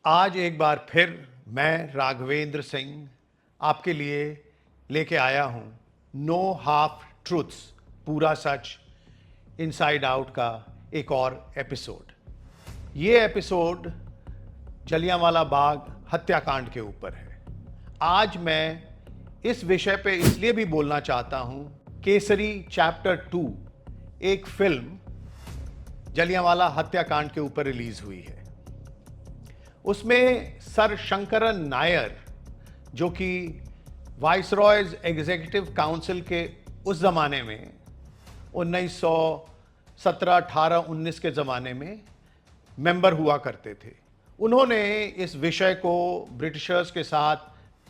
आज एक बार फिर मैं राघवेंद्र सिंह आपके लिए लेके आया हूं नो हाफ ट्रूथ्स पूरा सच इनसाइड आउट का एक और एपिसोड। ये एपिसोड जलियांवाला बाग हत्याकांड के ऊपर है। आज मैं इस विषय पे इसलिए भी बोलना चाहता हूं, केसरी चैप्टर 2 एक फिल्म जलियांवाला हत्याकांड के ऊपर रिलीज हुई है। उसमें सर शंकरन नायर, जो कि वाइसरॉयज एग्जीक्यूटिव काउंसिल के उस ज़माने में 1917, 18, 19 के ज़माने में मेंबर हुआ करते थे, उन्होंने इस विषय को ब्रिटिशर्स के साथ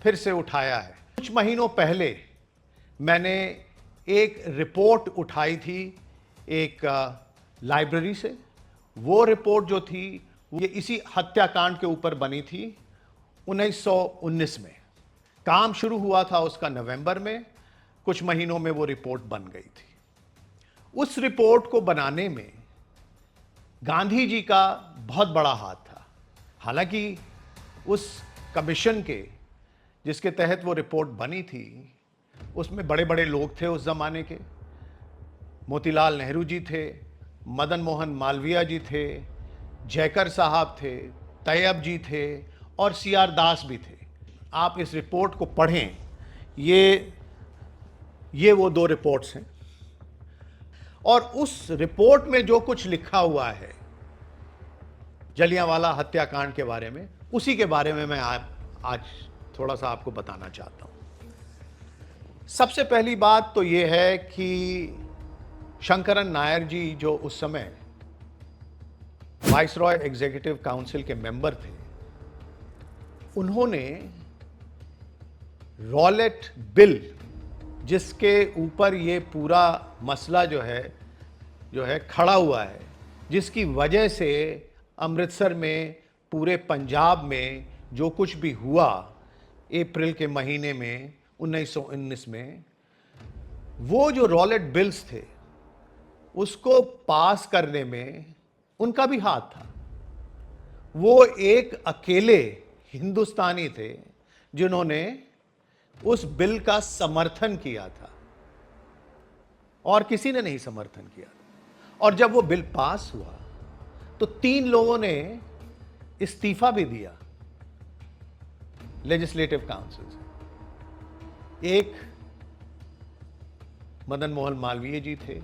फिर से उठाया है। कुछ महीनों पहले मैंने एक रिपोर्ट उठाई थी एक लाइब्रेरी से। वो रिपोर्ट जो थी ये इसी हत्याकांड के ऊपर बनी थी 1919 में। काम शुरू हुआ था उसका नवंबर में, कुछ महीनों में वो रिपोर्ट बन गई थी। उस रिपोर्ट को बनाने में गांधी जी का बहुत बड़ा हाथ था। हालांकि उस कमीशन के जिसके तहत वो रिपोर्ट बनी थी उसमें बड़े बड़े लोग थे उस ज़माने के। मोतीलाल नेहरू जी थे, मदन मोहन मालवीय जी थे, जयकर साहब थे, तैयब जी थे और सीआर दास भी थे। आप इस रिपोर्ट को पढ़ें, ये वो दो रिपोर्ट्स हैं। और उस रिपोर्ट में जो कुछ लिखा हुआ है जलियांवाला हत्याकांड के बारे में, उसी के बारे में मैं आज थोड़ा सा आपको बताना चाहता हूं। सबसे पहली बात तो ये है कि शंकरन नायर जी जो उस समय वाइसरॉय एग्जीक्यूटिव काउंसिल के मेंबर थे, उन्होंने रॉलेट बिल, जिसके ऊपर ये पूरा मसला जो है खड़ा हुआ है, जिसकी वजह से अमृतसर में, पूरे पंजाब में जो कुछ भी हुआ अप्रैल के महीने में 1919 में, वो जो रॉलेट बिल्स थे उसको पास करने में उनका भी हाथ था। वो एक अकेले हिंदुस्तानी थे जिन्होंने उस बिल का समर्थन किया था और किसी ने नहीं समर्थन किया। और जब वो बिल पास हुआ तो 3 लोगों ने इस्तीफा भी दिया लेजिस्लेटिव काउंसिल से। एक मदन मोहन मालवीय जी थे,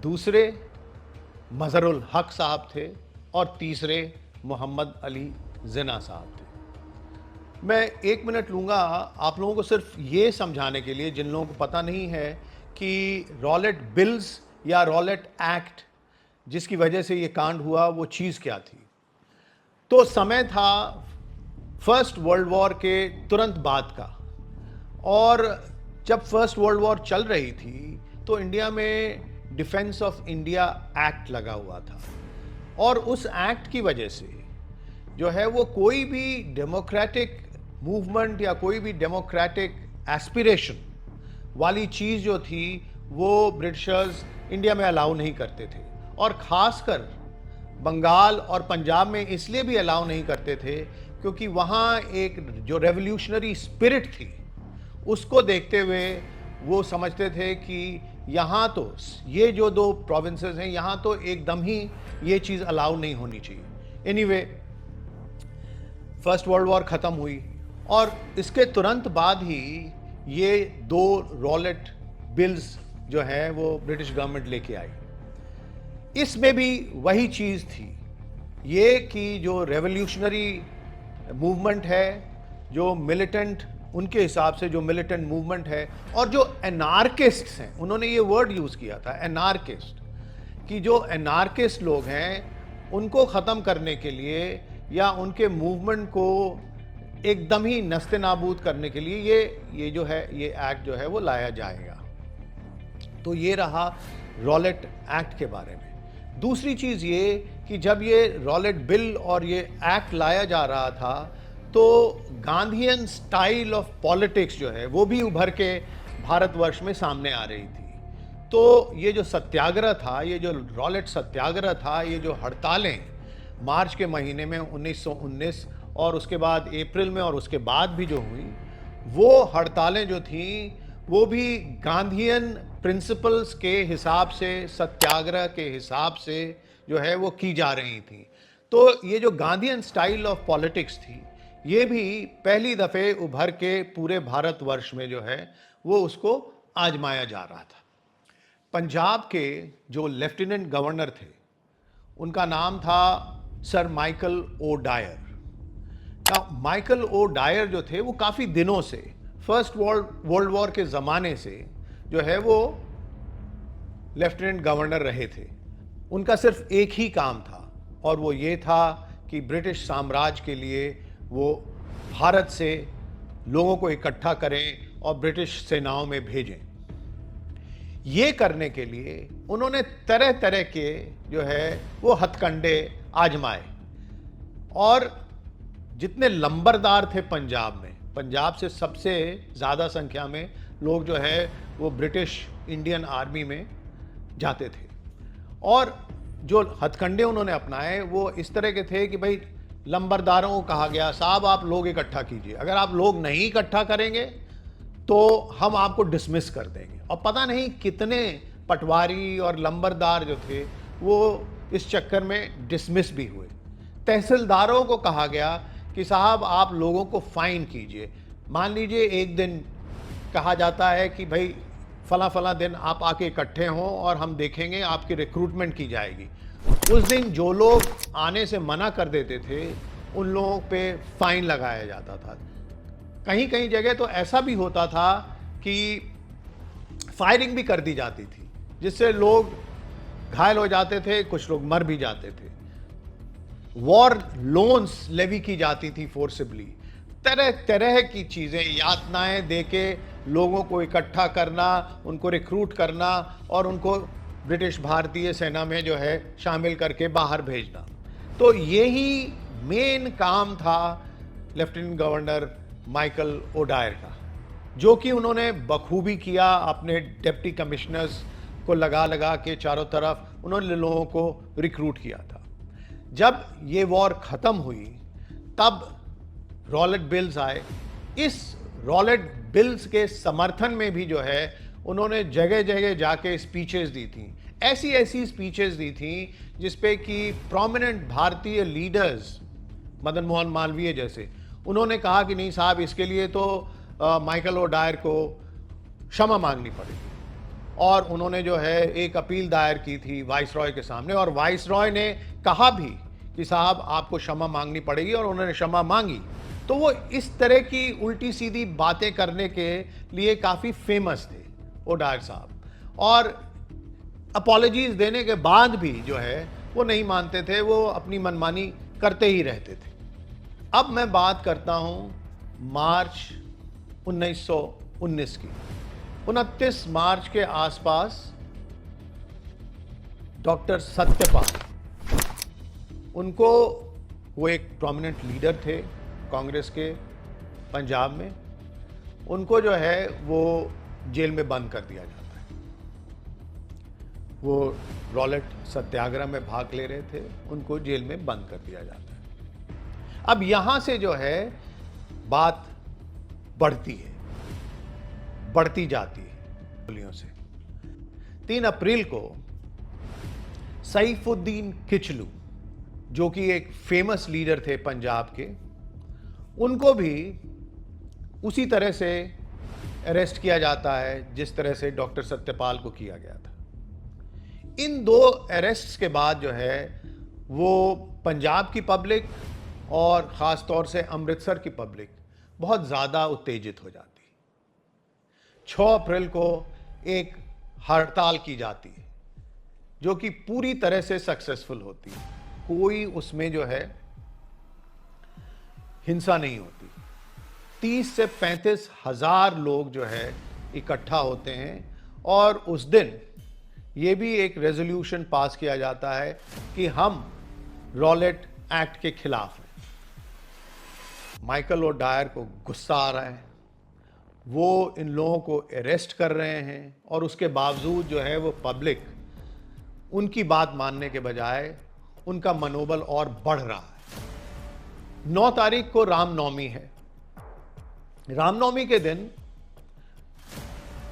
दूसरे मजहरुल हक साहब थे और तीसरे मोहम्मद अली जिन्ना साहब थे। मैं 1 मिनट लूँगा आप लोगों को सिर्फ ये समझाने के लिए, जिन लोगों को पता नहीं है कि रॉलेट बिल्स या रॉलेट एक्ट जिसकी वजह से ये कांड हुआ वो चीज़ क्या थी। तो समय था फर्स्ट वर्ल्ड वॉर के तुरंत बाद का, और जब फर्स्ट वर्ल्ड वॉर चल रही थी तो इंडिया में डिफेंस ऑफ इंडिया एक्ट लगा हुआ था। और उस एक्ट की वजह से जो है वो कोई भी डेमोक्रेटिक मूवमेंट या कोई भी डेमोक्रेटिक एस्पिरेशन वाली चीज़ जो थी वो ब्रिटिशर्स इंडिया में अलाउ नहीं करते थे। और ख़ासकर बंगाल और पंजाब में इसलिए भी अलाउ नहीं करते थे क्योंकि वहाँ एक जो रेवोल्यूशनरी स्पिरिट थी उसको देखते हुए वो समझते थे कि यहाँ तो ये जो 2 प्रोविंसेस हैं यहाँ तो एकदम ही ये चीज़ अलाउ नहीं होनी चाहिए। एनीवे, फर्स्ट वर्ल्ड वॉर ख़त्म हुई और इसके तुरंत बाद ही ये 2 रॉलेट बिल्स जो है वो ब्रिटिश गवर्नमेंट लेके आई। इसमें भी वही चीज़ थी ये कि जो रेवोल्यूशनरी मूवमेंट है, जो मिलिटेंट, उनके हिसाब से जो मिलिटेंट मूवमेंट है, और जो एनार्किस्ट्स हैं, उन्होंने ये वर्ड यूज़ किया था एनार्किस्ट, कि जो एनार्किस्ट लोग हैं उनको ख़त्म करने के लिए या उनके मूवमेंट को एकदम ही नस्ते नाबूद करने के लिए ये जो है ये एक्ट जो है वो लाया जाएगा। तो ये रहा रॉलेट एक्ट के बारे में। दूसरी चीज़ ये कि जब ये रॉलेट बिल और ये एक्ट लाया जा रहा था तो गांधीयन स्टाइल ऑफ पॉलिटिक्स जो है वो भी उभर के भारतवर्ष में सामने आ रही थी। तो ये जो सत्याग्रह था, ये जो रॉलेट सत्याग्रह था, ये जो हड़तालें, मार्च के महीने में 1919 और उसके बाद अप्रैल में और उसके बाद भी जो हुई, वो हड़तालें जो थीं वो भी गांधीयन प्रिंसिपल्स के हिसाब से, सत्याग्रह के हिसाब से जो है वो की जा रही थी। तो ये जो गांधीयन स्टाइल ऑफ पॉलिटिक्स थी, ये भी पहली दफ़े उभर के पूरे भारतवर्ष में जो है वो उसको आजमाया जा रहा था। पंजाब के जो लेफ्टिनेंट गवर्नर थे, उनका नाम था sir Michael O'Dwyer. Michael O'Dwyer जो थे वो काफ़ी दिनों से, फर्स्ट वर्ल्ड वॉर के ज़माने से जो है वो लेफ्टिनेंट गवर्नर रहे थे। उनका सिर्फ एक ही काम था और वो ये था कि ब्रिटिश साम्राज्य के लिए वो भारत से लोगों को इकट्ठा करें और ब्रिटिश सेनाओं में भेजें। ये करने के लिए उन्होंने तरह तरह के जो है वो हथकंडे आजमाए और जितने लंबरदार थे पंजाब में, पंजाब से सबसे ज़्यादा संख्या में लोग जो है वो ब्रिटिश इंडियन आर्मी में जाते थे और जो हथकंडे उन्होंने अपनाए वो इस तरह के थे कि भाई लंबरदारों को कहा गया, साहब आप लोग इकट्ठा कीजिए, अगर आप लोग नहीं इकट्ठा करेंगे तो हम आपको डिसमिस कर देंगे। और पता नहीं कितने पटवारी और लंबरदार जो थे वो इस चक्कर में डिसमिस भी हुए। तहसीलदारों को कहा गया कि साहब आप लोगों को फाइन कीजिए। मान लीजिए एक दिन कहा जाता है कि भाई फला फला दिन आप आके इकट्ठे हों और हम देखेंगे, आपकी रिक्रूटमेंट की जाएगी। उस दिन जो लोग आने से मना कर देते थे उन लोगों पे फाइन लगाया जाता था। कहीं कहीं जगह तो ऐसा भी होता था कि फायरिंग भी कर दी जाती थी, जिससे लोग घायल हो जाते थे, कुछ लोग मर भी जाते थे। वॉर लोन्स लेवी की जाती थी फोर्सिबली। तरह तरह की चीज़ें, यातनाएं देके लोगों को इकट्ठा करना, उनको रिक्रूट करना और उनको ब्रिटिश भारतीय सेना में जो है शामिल करके बाहर भेजना। तो यही मेन काम था lieutenant governor Michael O'Dwyer का, जो कि उन्होंने बखूबी किया। अपने डिप्टी कमिश्नर्स को लगा लगा के चारों तरफ उन्होंने लोगों को रिक्रूट किया था। जब ये वॉर ख़त्म हुई तब रॉलेट बिल्स आए। इस रॉलेट बिल्स के समर्थन में भी जो है उन्होंने जगह जगह जाके स्पीचेस दी थी। ऐसी ऐसी स्पीचेस दी थी जिसपे कि प्रोमिनेंट भारतीय लीडर्स, मदन मोहन मालवीय जैसे, उन्होंने कहा कि नहीं साहब, इसके लिए तो माइकल ओ डायर को क्षमा मांगनी पड़ेगी। और उन्होंने जो है एक अपील दायर की थी वाइसरॉय के सामने और वाइसरॉय ने कहा भी कि साहब आपको क्षमा मांगनी पड़ेगी, और उन्होंने क्षमा मांगी। तो वो इस तरह की उल्टी सीधी बातें करने के लिए काफ़ी फेमस थे ओ डायर साहब। और अपॉलजीज देने के बाद भी जो है वो नहीं मानते थे, वो अपनी मनमानी करते ही रहते थे। अब मैं बात करता हूँ मार्च 1919 की। 29 मार्च के आसपास डॉक्टर सत्यपाल, उनको, वो एक प्रोमिनेंट लीडर थे कांग्रेस के पंजाब में, उनको जो है वो जेल में बंद कर दिया जाता है। वो रॉलेट सत्याग्रह में भाग ले रहे थे, उनको जेल में बंद कर दिया जाता है। अब यहां से जो है बात बढ़ती है, बढ़ती जाती है गोलियों से। 3 अप्रैल को सैफुद्दीन किचलू, जो कि एक फेमस लीडर थे पंजाब के, उनको भी उसी तरह से अरेस्ट किया जाता है जिस तरह से डॉक्टर सत्यपाल को किया गया था। इन 2 अरेस्ट्स के बाद जो है वो पंजाब की पब्लिक और ख़ास तौर से अमृतसर की पब्लिक बहुत ज़्यादा उत्तेजित हो जाती है। 6 अप्रैल को एक हड़ताल की जाती है जो कि पूरी तरह से सक्सेसफुल होती है। कोई उसमें जो है हिंसा नहीं होती। 30 से 35 हज़ार लोग जो है इकट्ठा होते हैं और उस दिन ये भी एक रेजोल्यूशन पास किया जाता है कि हम रॉलेट एक्ट के खिलाफ हैं। माइकल ओ डायर को गुस्सा आ रहा है, वो इन लोगों को अरेस्ट कर रहे हैं और उसके बावजूद जो है वो पब्लिक उनकी बात मानने के बजाय उनका मनोबल और बढ़ रहा है। 9 तारीख को रामनवमी है। रामनवमी के दिन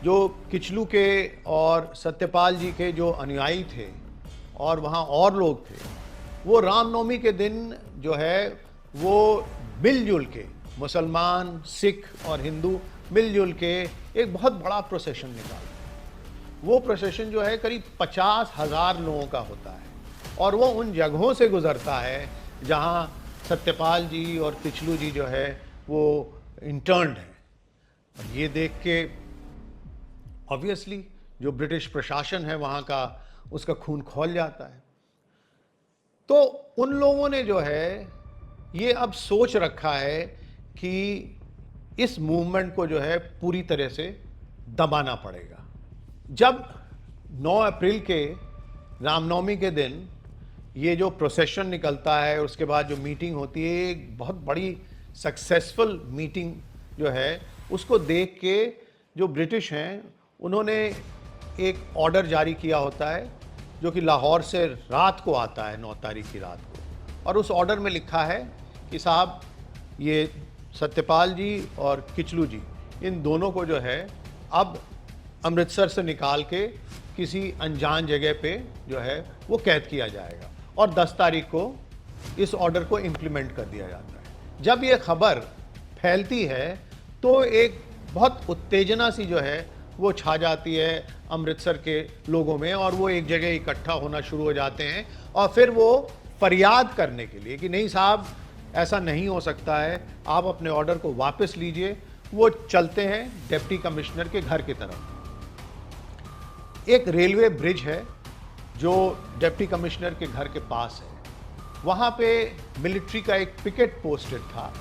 जो किचलू के और सत्यपाल जी के जो अनुयायी थे और वहाँ और लोग थे, वो रामनवमी के दिन जो है वो मिलजुल के, मुसलमान, सिख और हिंदू मिलजुल के एक बहुत बड़ा प्रोसेशन निकालते हैं। वो प्रोसेशन जो है करीब 50,000 लोगों का होता है और वो उन जगहों से गुजरता है जहाँ सत्यपाल जी और किचलू जी जो है वो इंटर्न्ड हैं। और ये देख के ऑब्वियसली जो ब्रिटिश प्रशासन है वहाँ का, उसका खून खौल जाता है। तो उन लोगों ने जो है ये अब सोच रखा है कि इस मूवमेंट को जो है पूरी तरह से दबाना पड़ेगा। जब 9 अप्रैल के रामनवमी के दिन ये जो प्रोसेशन निकलता है, उसके बाद जो मीटिंग होती है, एक बहुत बड़ी सक्सेसफुल मीटिंग जो है, उसको देख के जो ब्रिटिश हैं उन्होंने एक ऑर्डर जारी किया होता है जो कि लाहौर से रात को आता है, 9 तारीख की रात को। और उस ऑर्डर में लिखा है कि साहब ये सत्यपाल जी और किचलू जी, इन दोनों को जो है अब अमृतसर से निकाल के किसी अनजान जगह पे जो है वो कैद किया जाएगा और 10 तारीख को इस ऑर्डर को इम्प्लीमेंट कर दिया जाता है। जब ये खबर फैलती है तो एक बहुत उत्तेजना सी जो है वो छा जाती है अमृतसर के लोगों में और वो एक जगह इकट्ठा होना शुरू हो जाते हैं और फिर वो फरियाद करने के लिए कि नहीं साहब ऐसा नहीं हो सकता है, आप अपने ऑर्डर को वापस लीजिए। वो चलते हैं डिप्टी कमिश्नर के घर की तरफ। एक रेलवे ब्रिज है जो डिप्टी कमिश्नर के घर के पास है। वहाँ पे मिलिट्री का एक पिकेट पोस्टेड था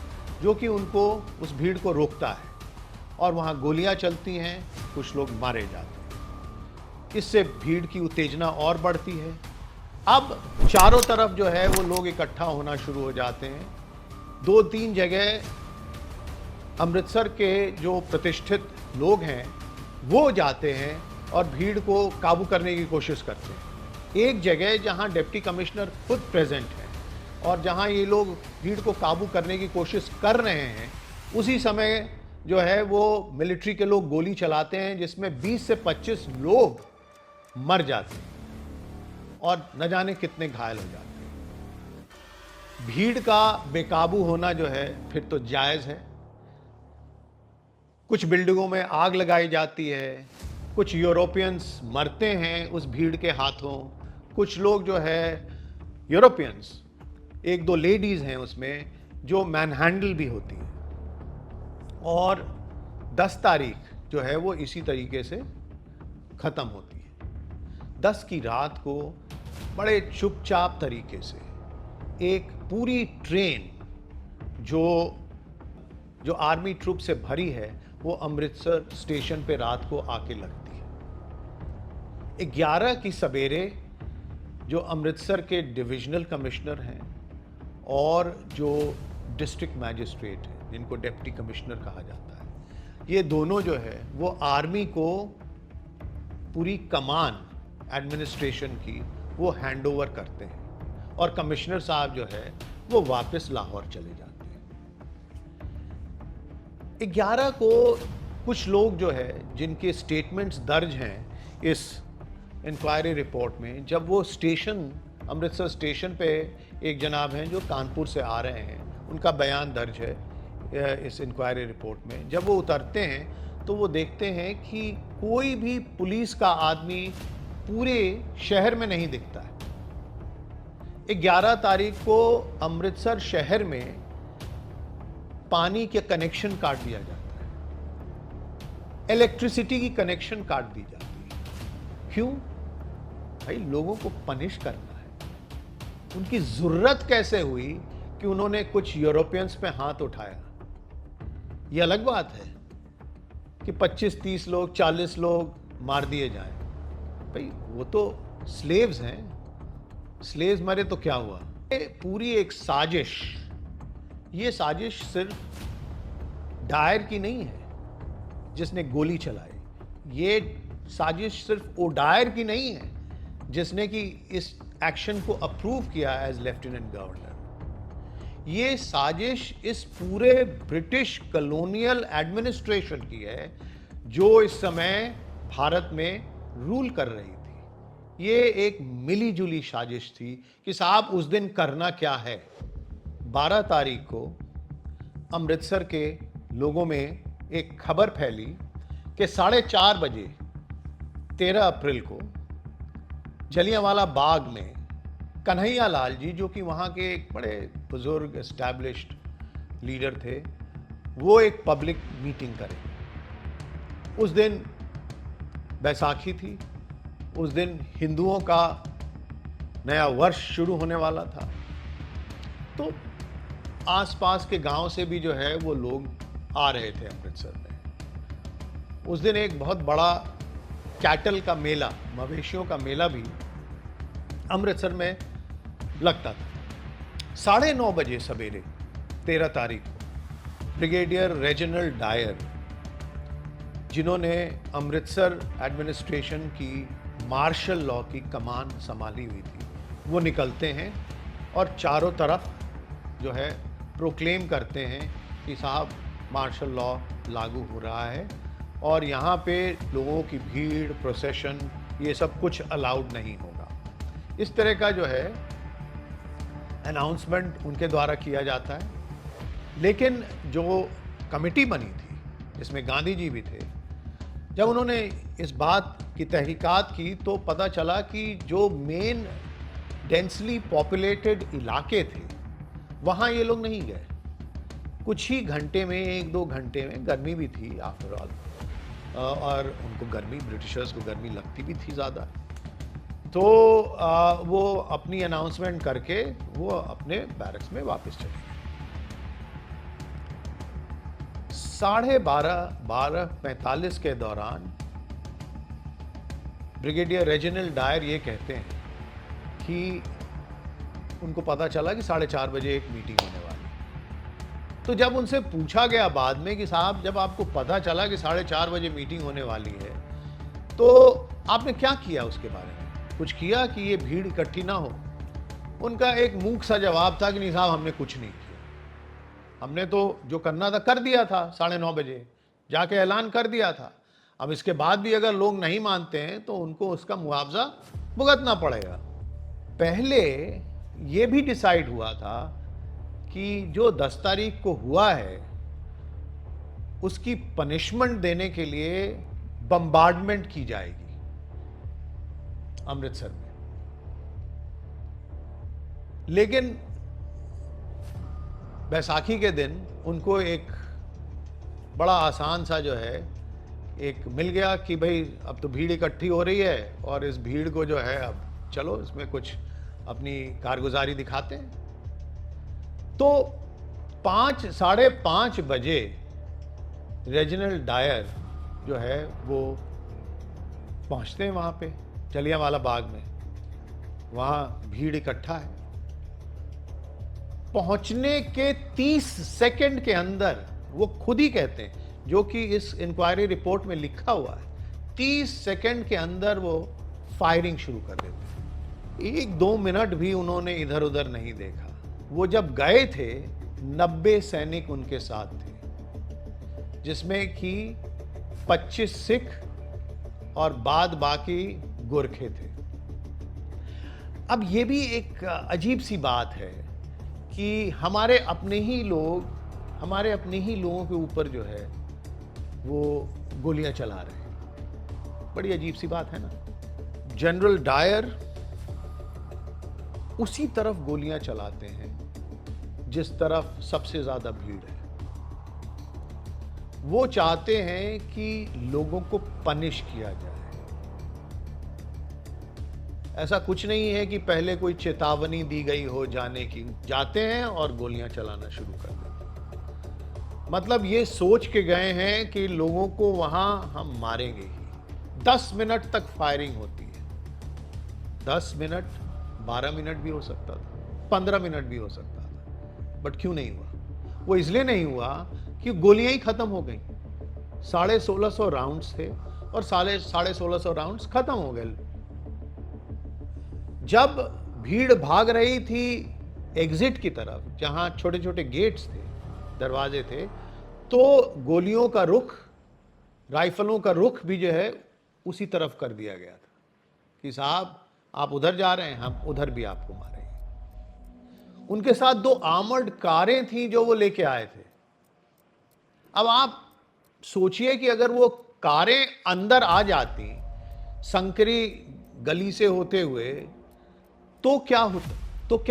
जो कि उनको, उस भीड़ को रोकता है और वहाँ गोलियाँ चलती हैं, कुछ लोग मारे जाते हैं। इससे भीड़ की उत्तेजना और बढ़ती है। अब चारों तरफ जो है वो लोग इकट्ठा होना शुरू हो जाते हैं। 2-3 जगह अमृतसर के जो प्रतिष्ठित लोग हैं वो जाते हैं और भीड़ को काबू करने की कोशिश करते हैं। एक जगह जहां डिप्टी कमिश्नर खुद प्रेजेंट है और जहां ये लोग भीड़ को काबू करने की कोशिश कर रहे हैं, उसी समय जो है वो मिलिट्री के लोग गोली चलाते हैं जिसमें 20 से 25 लोग मर जाते हैं और न जाने कितने घायल हो जाते हैं। भीड़ का बेकाबू होना जो है फिर तो जायज़ है। कुछ बिल्डिंगों में आग लगाई जाती है, कुछ यूरोपियंस मरते हैं उस भीड़ के हाथों। कुछ लोग जो है यूरोपियंस, 1-2 लेडीज़ हैं उसमें जो मैनहैंडल भी होती हैं। और 10 तारीख जो है वो इसी तरीके से ख़त्म होती है। 10 की रात को बड़े चुपचाप तरीके से एक पूरी ट्रेन जो आर्मी ट्रूप से भरी है वो अमृतसर स्टेशन पे रात को आके लगती है। 11 की सवेरे जो अमृतसर के डिविजनल कमिश्नर हैं और जो डिस्ट्रिक्ट मैजिस्ट्रेट हैं, जिनको डिप्टी कमिश्नर कहा जाता है, ये दोनों जो है वो आर्मी को पूरी कमान एडमिनिस्ट्रेशन की वो हैंड ओवर करते हैं और कमिश्नर साहब जो है वो वापस लाहौर चले जाते हैं। 11 को कुछ लोग जो है जिनके स्टेटमेंट्स दर्ज हैं इस इंक्वायरी रिपोर्ट में, जब वो स्टेशन, अमृतसर स्टेशन पे एक जनाब हैं जो कानपुर से आ रहे हैं, उनका बयान दर्ज है इस इंक्वायरी रिपोर्ट में। जब वो उतरते हैं तो वो देखते हैं कि कोई भी पुलिस का आदमी पूरे शहर में नहीं दिखता है। 11 तारीख को अमृतसर शहर में पानी के कनेक्शन काट दिया जाता है, इलेक्ट्रिसिटी की कनेक्शन काट दी जाती है। क्यों भाई? लोगों को पनिश करना है। उनकी जरूरत कैसे हुई कि उन्होंने कुछ यूरोपियंस पे हाथ उठाया? ये अलग बात है कि 25-30 लोग, 40 लोग मार दिए जाएं। भाई वो तो स्लेव्स हैं, स्लेव्स मरे तो क्या हुआ? ये पूरी एक साजिश, ये साजिश सिर्फ डायर की नहीं है जिसने गोली चलाई, ये साजिश सिर्फ ओडायर की नहीं है जिसने कि इस एक्शन को अप्रूव किया एज लेफ्टिनेंट गवर्नर। ये साजिश इस पूरे ब्रिटिश कॉलोनियल एडमिनिस्ट्रेशन की है जो इस समय भारत में रूल कर रही थी। ये एक मिली जुली साजिश थी कि साहब उस दिन करना क्या है। 12 तारीख को अमृतसर के लोगों में एक खबर फैली कि 4:30 बजे 13 अप्रैल को जलियांवाला बाग में कन्हैया लाल जी, जो कि वहाँ के एक बड़े बुजुर्ग एस्टैब्लिश्ड लीडर थे, वो एक पब्लिक मीटिंग करें। उस दिन बैसाखी थी, उस दिन हिंदुओं का नया वर्ष शुरू होने वाला था। तो आसपास के गांव से भी जो है वो लोग आ रहे थे अमृतसर में। उस दिन एक बहुत बड़ा कैटल का मेला, मवेशियों का मेला भी अमृतसर में लगता था। 9:30 बजे सवेरे 13 तारीख को ब्रिगेडियर रेजिनाल्ड डायर, जिन्होंने अमृतसर एडमिनिस्ट्रेशन की मार्शल लॉ की कमान संभाली हुई थी, वो निकलते हैं और चारों तरफ जो है प्रोक्लेम करते हैं कि साहब मार्शल लॉ लागू हो रहा है और यहाँ पे लोगों की भीड़, प्रोसेशन, ये सब कुछ अलाउड नहीं होगा। इस तरह का जो है अनाउंसमेंट उनके द्वारा किया जाता है। लेकिन जो कमेटी बनी थी जिसमें गांधी जी भी थे, जब उन्होंने इस बात की तहकीकात की तो पता चला कि जो मेन डेंसली पॉपुलेटेड इलाके थे वहाँ ये लोग नहीं गए। कुछ ही घंटे में, 1-2 घंटे में, गर्मी भी थी आफ्टर ऑल, और उनको गर्मी, ब्रिटिशर्स को गर्मी लगती भी थी ज़्यादा, तो वो अपनी अनाउंसमेंट करके वो अपने बैरक्स में वापस चले गए। 12:45 के दौरान ब्रिगेडियर रेजिनाल्ड डायर ये कहते हैं कि उनको पता चला कि 4:30 बजे एक मीटिंग होने वाली। तो जब उनसे पूछा गया बाद में कि साहब जब आपको पता चला कि 4:30 बजे मीटिंग होने वाली है तो आपने क्या किया उसके बारे में, कुछ किया कि ये भीड़ इकट्ठी ना हो? उनका एक मूक सा जवाब था कि नहीं साहब, हमने कुछ नहीं किया, हमने तो जो करना था कर दिया था, 9:30 बजे जाके ऐलान कर दिया था। अब इसके बाद भी अगर लोग नहीं मानते हैं तो उनको उसका मुआवजा भुगतना पड़ेगा। पहले ये भी डिसाइड हुआ था कि जो 10 तारीख को हुआ है उसकी पनिशमेंट देने के लिए बम्बार्डमेंट की जाएगी अमृतसर में। लेकिन बैसाखी के दिन उनको एक बड़ा आसान सा जो है एक मिल गया कि भाई अब तो भीड़ इकट्ठी हो रही है और इस भीड़ को जो है अब चलो इसमें कुछ अपनी कारगुजारी दिखाते हैं। तो 5-5:30 बजे रेजिनाल्ड डायर जो है वो पहुंचते हैं वहाँ पे जलियांवाला बाग में। वहाँ भीड़ इकट्ठा है। पहुंचने के 30 सेकंड के अंदर वो खुद ही कहते हैं, जो कि इस इंक्वायरी रिपोर्ट में लिखा हुआ है, 30 सेकंड के अंदर वो फायरिंग शुरू कर देते हैं। 1-2 मिनट भी उन्होंने इधर उधर नहीं देखा। वो जब गए थे 90 सैनिक उनके साथ थे, जिसमें कि 25 सिख और बाद बाकी गोरखे थे। अब ये भी एक अजीब सी बात है कि हमारे अपने ही लोगों के ऊपर जो है वो गोलियां चला रहे हैं। बड़ी अजीब सी बात है ना। जनरल डायर उसी तरफ गोलियां चलाते हैं जिस तरफ सबसे ज्यादा भीड़ है। वो चाहते हैं कि लोगों को पनिश किया जाए। ऐसा कुछ नहीं है कि पहले कोई चेतावनी दी गई हो जाने की, जाते हैं और गोलियां चलाना शुरू कर देते हैं। मतलब ये सोच के गए हैं कि लोगों को वहां हम मारेंगे ही। 10 मिनट तक फायरिंग होती है। 10 मिनट, 12 मिनट भी हो सकता था, 15 मिनट भी हो सकता था, बट क्यों नहीं हुआ? वो इसलिए नहीं हुआ कि गोलियां ही खत्म हो गई। 1650 राउंड्स थे और 1650 राउंड्स खत्म हो गए। जब भीड़ भाग रही थी एग्जिट की तरफ, जहां छोटे छोटे गेट्स थे, दरवाजे थे, तो गोलियों का रुख, राइफलों का रुख भी जो है उसी तरफ कर दिया गया था कि साहब आप उधर जा रहे हैं, हम उधर भी आपको मारेंगे। उनके साथ 2 आर्मर्ड कारें थीं जो वो लेके आए थे। अब आप सोचिए कि अगर वो कारें अंदर आ जाती संकरी गली से होते हुए, तो क्या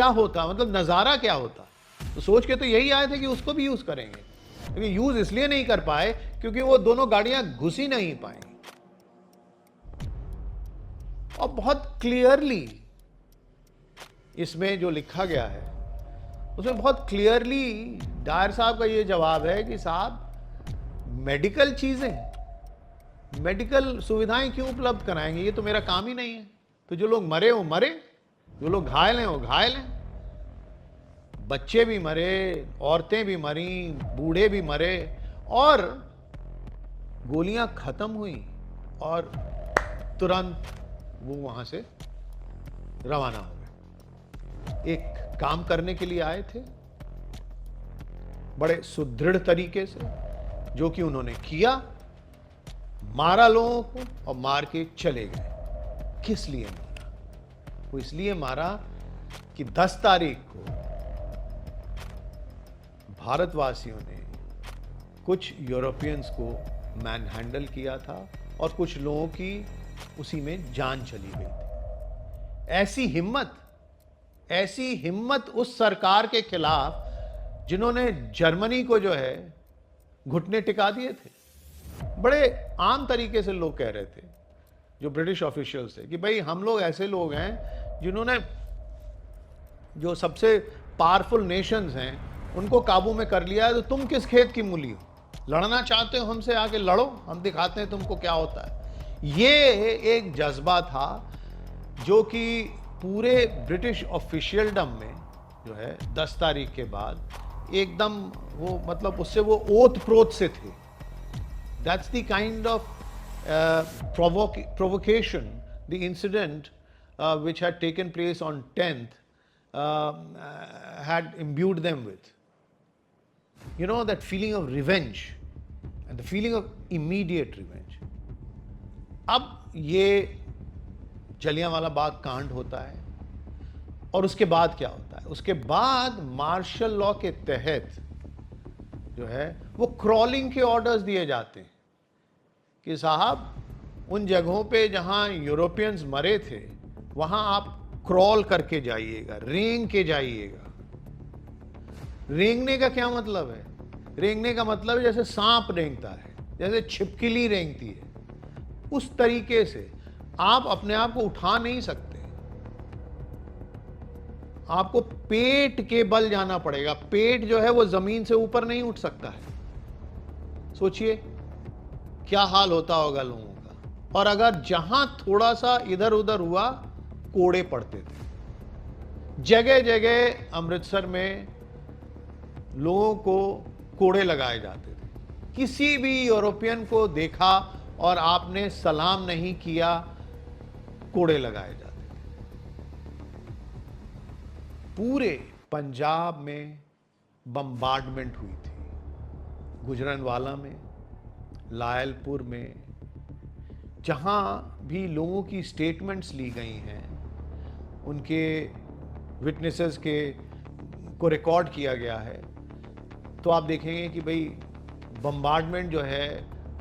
होता, मतलब नजारा क्या होता। तो सोच के तो यही आए थे कि उसको भी यूज करेंगे, लेकिन यूज इसलिए नहीं कर पाए क्योंकि वो दोनों गाड़ियां घुस ही नहीं पाई। और बहुत क्लियरली इसमें जो लिखा गया है उसमें बहुत क्लियरली डायर साहब का ये जवाब है कि साहब मेडिकल चीजें, मेडिकल सुविधाएं क्यों उपलब्ध कराएंगे, ये तो मेरा काम ही नहीं है। तो जो लोग मरे वो मरे, जो लोग घायल हैं वो घायल हैं। बच्चे भी मरे, औरतें भी मरी, बूढ़े भी मरे, और गोलियां खत्म हुई और तुरंत वो वहां से रवाना हो गए। एक काम करने के लिए आए थे बड़े सुदृढ़ तरीके से, जो कि उन्होंने किया, मारा लोगों को और मार के चले गए। किस लिए मारा? वो इसलिए मारा कि 10 तारीख को भारतवासियों ने कुछ यूरोपियंस को मैन हैंडल किया था और कुछ लोगों की उसी में जान चली गई थी। ऐसी हिम्मत उस सरकार के खिलाफ जिन्होंने जर्मनी को जो है घुटने टिका दिए थे। बड़े आम तरीके से लोग कह रहे थे, जो ब्रिटिश ऑफिशियल्स थे, कि भाई हम लोग ऐसे लोग हैं जिन्होंने, जो सबसे पावरफुल नेशंस हैं उनको काबू में कर लिया है, तो तुम किस खेत की मूली हो? लड़ना चाहते हो हमसे, आके लड़ो, हम दिखाते हैं तुमको क्या होता है। ये एक जज्बा था जो कि पूरे ब्रिटिश ऑफिशियलडम में जो है 10 तारीख के बाद एकदम वो, मतलब उससे वो ओत प्रोत से थे। That's the kind of provocation the incident which had taken place on 10th had imbued them with. You know, that feeling of revenge and the feeling of immediate revenge. अब ये जलियांवाला बाग कांड होता है और उसके बाद क्या होता है? उसके बाद मार्शल लॉ के तहत जो है वो क्रॉलिंग के ऑर्डर्स दिए जाते हैं कि साहब उन जगहों पे जहां यूरोपियंस मरे थे वहां आप क्रॉल करके जाइएगा, रेंग के जाइएगा। रेंगने का क्या मतलब है? रेंगने का मतलब है जैसे सांप रेंगता है, जैसे छिपकली रेंगती है, उस तरीके से आप अपने आप को उठा नहीं सकते। आपको पेट के बल जाना पड़ेगा। पेट जो है वो जमीन से ऊपर नहीं उठ सकता है। सोचिए क्या हाल होता होगा लोगों का। और अगर जहां थोड़ा सा इधर उधर हुआ, कोड़े पड़ते थे। जगह जगह अमृतसर में लोगों को कोड़े लगाए जाते थे। किसी भी यूरोपियन को देखा और आपने सलाम नहीं किया, कोड़े लगाए जाते थे। पूरे पंजाब में बम्बार्डमेंट हुई थी, गुजरनवाला में, लायलपुर में, जहां भी लोगों की स्टेटमेंट्स ली गई हैं, उनके विटनेसेस के को रिकॉर्ड किया गया है, तो आप देखेंगे कि भाई बम्बार्डमेंट जो है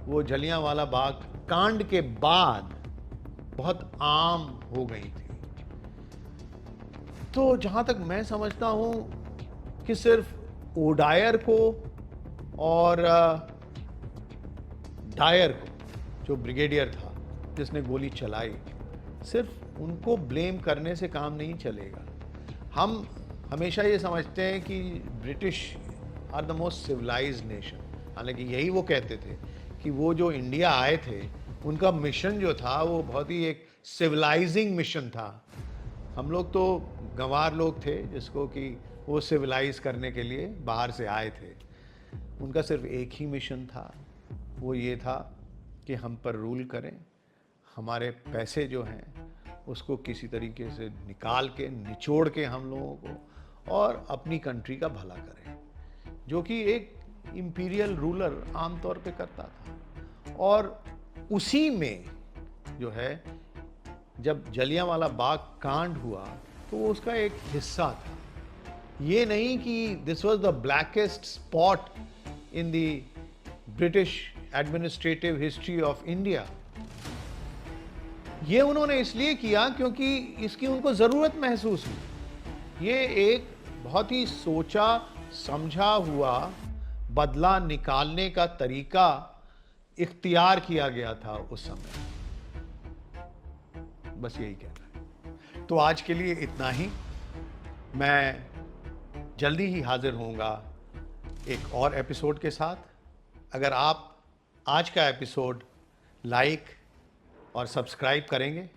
वो जलियांवाला बाग कांड के बाद बहुत आम हो गई थी। तो जहां तक मैं समझता हूं कि सिर्फ ओडायर को और डायर को, जो ब्रिगेडियर था जिसने गोली चलाई, सिर्फ उनको ब्लेम करने से काम नहीं चलेगा। हम हमेशा ये समझते हैं कि British are the most civilised nation, हालांकि यही वो कहते थे कि वो जो इंडिया आए थे उनका मिशन जो था वो बहुत ही एक सिविलाइजिंग मिशन था। हम लोग तो गंवार लोग थे जिसको कि वो सिविलाइज करने के लिए बाहर से आए थे। उनका सिर्फ एक ही मिशन था, वो ये था कि हम पर रूल करें, हमारे पैसे जो हैं उसको किसी तरीके से निकाल के, निचोड़ के हम लोगों को और अपनी कंट्री का भला करें, जो कि एक इंपीरियल रूलर आमतौर पे करता था। और उसी में जो है, जब जलियांवाला बाग कांड हुआ तो वो उसका एक हिस्सा था। ये नहीं कि this was the blackest spot in the British administrative history of India. ये उन्होंने इसलिए किया क्योंकि इसकी उनको जरूरत महसूस हुई। ये एक बहुत ही सोचा समझा हुआ बदला निकालने का तरीका इख्तियार किया गया था उस समय। बस यही कहना है। तो आज के लिए इतना ही। मैं जल्दी ही हाजिर होऊंगा एक और एपिसोड के साथ। अगर आप आज का एपिसोड लाइक और सब्सक्राइब करेंगे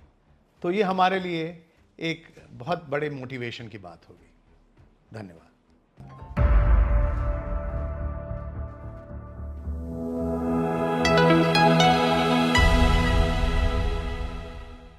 तो ये हमारे लिए एक बहुत बड़े मोटिवेशन की बात होगी। धन्यवाद।